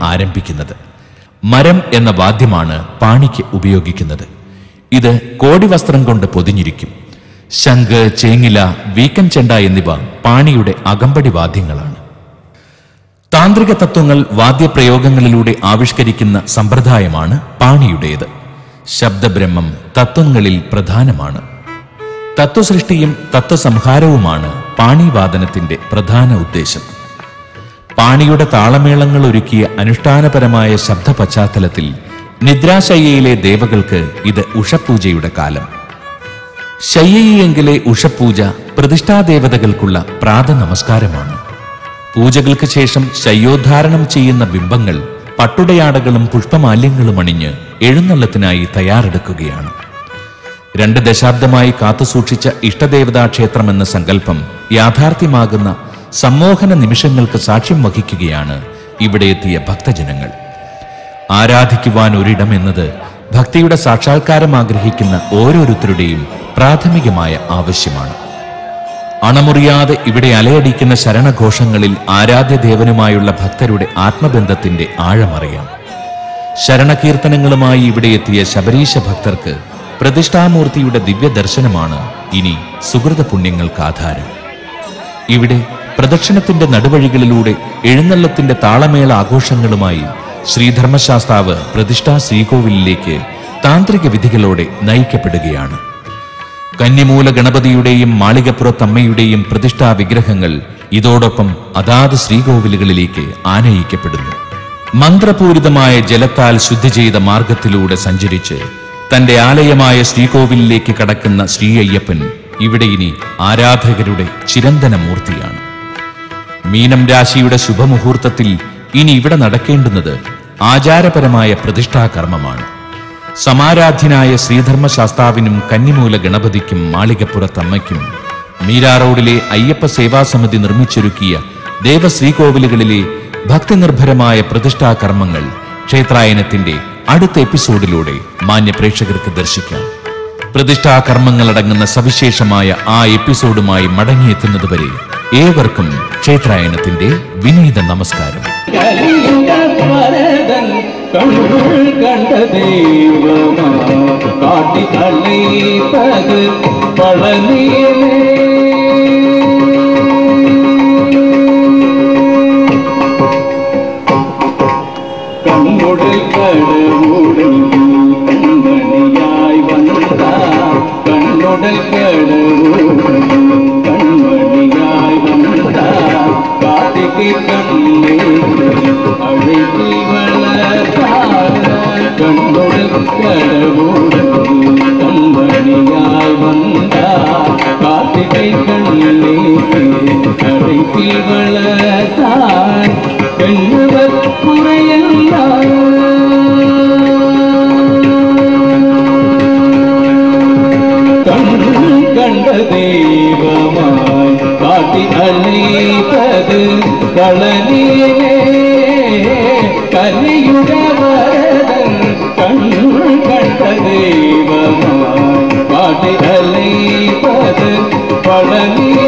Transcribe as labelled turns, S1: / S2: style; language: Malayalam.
S1: ആരംഭിക്കുന്നത്. മരം എന്ന വാദ്യമാണ് പാണിക്ക് ഉപയോഗിക്കുന്നത്. ഇത് കോടിവസ്ത്രം കൊണ്ട് പൊതിഞ്ഞിരിക്കും. ശംഖ്, ചേങ്ങില, വീക്കൻ ചെണ്ട എന്നിവ പാണിയുടെ അകമ്പടി വാദ്യങ്ങളാണ്. താന്ത്രിക തത്വങ്ങൾ വാദ്യപ്രയോഗങ്ങളിലൂടെ ആവിഷ്കരിക്കുന്ന സമ്പ്രദായമാണ് പാണിയുടേത്. ശബ്ദബ്രഹ്മം തത്വങ്ങളിൽ പ്രധാനമാണ്. തത്വസൃഷ്ടിയും തത്വസംഹാരവുമാണ് പാണിവാദനത്തിന്റെ പ്രധാന ഉദ്ദേശം. പാണിയുടെ താളമേളങ്ങൾ ഒരുക്കിയ അനുഷ്ഠാനപരമായ ശബ്ദ പശ്ചാത്തലത്തിൽ നിദ്രാശയ്യയിലെ ദേവകൾക്ക് ഇത് ഉഷപൂജയുടെ കാലം. ശയ്യയിലെങ്കിലെ ഉഷപൂജ പ്രതിഷ്ഠാദേവതകൾക്കുള്ള പ്രാതനമസ്കാരമാണ്. പൂജകൾക്ക് ശേഷം ശയ്യോദ്ധാരണം ചെയ്യുന്ന ബിംബങ്ങൾ പട്ടുടയാടകളും പുഷ്പമാല്യങ്ങളും അണിഞ്ഞ് എഴുന്നള്ളത്തിനായി തയ്യാറെടുക്കുകയാണ്. 2 ദശാബ്ദമായി കാത്തുസൂക്ഷിച്ച ഇഷ്ടദേവതാ ക്ഷേത്രമെന്ന സങ്കല്പം യാഥാർത്ഥ്യമാകുന്ന സമ്മോഹന നിമിഷങ്ങൾക്ക് സാക്ഷ്യം വഹിക്കുകയാണ് ഇവിടെ എത്തിയ ഭക്തജനങ്ങൾ. ആരാധിക്കുവാൻ ഒരിടം എന്നത് ഭക്തിയുടെ സാക്ഷാത്കാരം ആഗ്രഹിക്കുന്ന ഓരോരുത്തരുടെയും പ്രാഥമികമായ ആവശ്യമാണ്. അണമുറിയാതെ ഇവിടെ അലയടിക്കുന്ന ശരണഘോഷങ്ങളിൽ ആരാധ്യദേവനുമായുള്ള ഭക്തരുടെ ആത്മബന്ധത്തിന്റെ ആഴമറിയാം. ശരണകീർത്തനങ്ങളുമായി ഇവിടെ എത്തിയ ശബരീശ ഭക്തർക്ക് പ്രതിഷ്ഠാമൂർത്തിയുടെ ദിവ്യദർശനമാണ് ഇനി സുഹൃത പുണ്യങ്ങൾക്ക് ആധാരം. ഇവിടെ പ്രദക്ഷിണത്തിന്റെ നടുവഴികളിലൂടെ എഴുന്നള്ളത്തിന്റെ താളമേള ആഘോഷങ്ങളുമായി ശ്രീധർമ്മശാസ്താവ് പ്രതിഷ്ഠാ ശ്രീകോവിലിലേക്ക് താന്ത്രിക വിധികളോടെ നയിക്കപ്പെടുകയാണ്. കന്നിമൂല ഗണപതിയുടെയും മാളികപ്പുറത്തമ്മയുടെയും പ്രതിഷ്ഠാ വിഗ്രഹങ്ങൾ ഇതോടൊപ്പം അതാത് ശ്രീകോവിലുകളിലേക്ക് ആനയിക്കപ്പെടുന്നു. മന്ത്രപൂരിതമായ ജലത്താൽ ശുദ്ധി ചെയ്ത മാർഗത്തിലൂടെ സഞ്ചരിച്ച് തന്റെ ആലയമായ ശ്രീകോവിലിലേക്ക് കടക്കുന്ന ശ്രീ അയ്യപ്പൻ ഇവിടെ ഇനി ആരാധകരുടെ ചിരന്തന മൂർത്തിയാണ്. മീനം രാശിയുടെ ശുഭമുഹൂർത്തത്തിൽ ഇനി ഇവിടെ നടക്കേണ്ടുന്നത് ആചാരപരമായ പ്രതിഷ്ഠാകർമ്മമാണ്. സമാരാധ്യനായ ശ്രീധർമ്മശാസ്താവിനും കന്നിമൂല ഗണപതിക്കും മാളികപ്പുറത്തമ്മയ്ക്കും മീരാ റോഡിലെ അയ്യപ്പ സേവാസമിതി നിർമ്മിച്ചൊരുക്കിയ ദേവശ്രീകോവിലുകളിലെ ഭക്തിനിർഭരമായ പ്രതിഷ്ഠാകർമ്മങ്ങൾ ക്ഷേത്രായനത്തിന്റെ അടുത്ത എപ്പിസോഡിലൂടെ മാന്യ പ്രേക്ഷകർക്ക് ദർശിക്കാം. പ്രതിഷ്ഠാകർമ്മങ്ങളടങ്ങുന്ന സവിശേഷമായ ആ എപ്പിസോഡുമായി മടങ്ങിയെത്തുന്നതുവരെ ഏവർക്കും ക്ഷേത്രായനത്തിന്റെ വിനീത നമസ്കാരം.
S2: Pardon me.